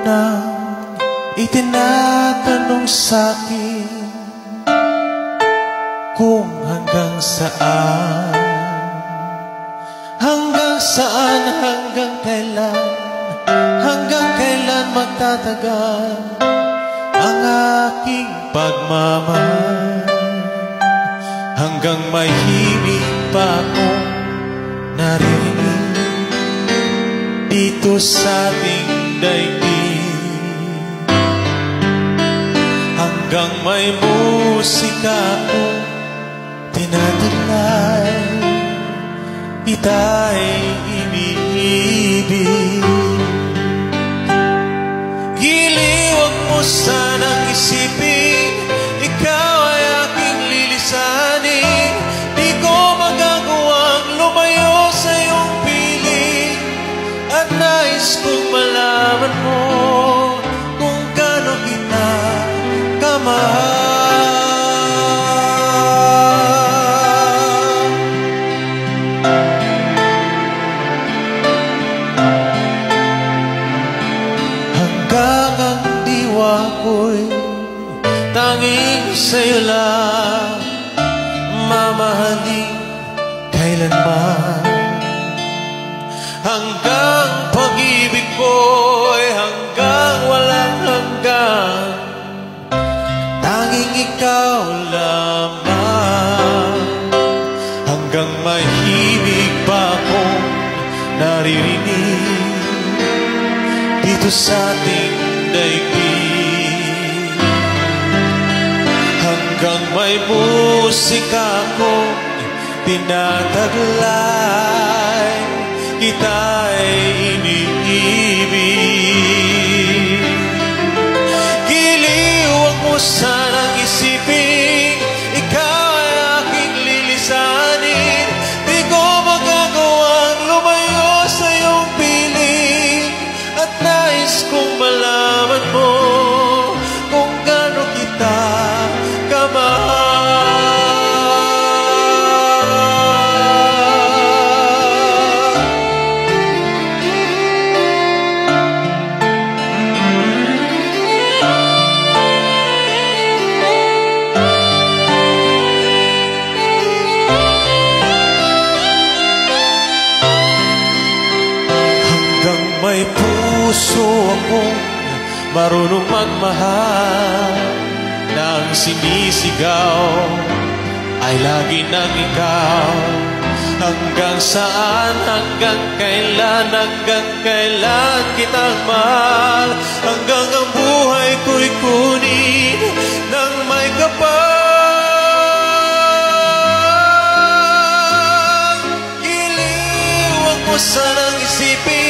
nang itinatanong sa'kin kung hanggang saan, hanggang kailan magtatagal ang aking pagmamahal, hanggang may himig pa akong naririnig dito sa ating daigdig, hanggang may musika akong tinatagay, kita'y iniibig. Huwag mo sanang isipin, ikaw ay aking lilisanin. Di ko magagawang lumayo sa iyong piling, at nais kong malaman mo kung gaano kita kamahal. Tanging sa'yo lang mamahalin kailanman, hanggang pag-ibig ko'y hanggang walang hanggan. Tanging ikaw lamang, hanggang may himig pa akong naririnig dito sa ating daigdig, hanggang may musika akong tinataglay, kita'y iniibig. Giliw, huwag mo sanang isipin, ikaw ay aking lilisanin. Di ko magagawang lumayo sa iyong piling, at nais kong malaman mo kung gaano kita kamahal. Hanggang may puso akong marunong magmahal, na ang sinisigaw ay lagi ng ikaw. Hanggang saan, hanggang kailan kitang mahal, hanggang ang buhay ko'y kunin ng may kapal. Giliw, huwag mo sanang isipin,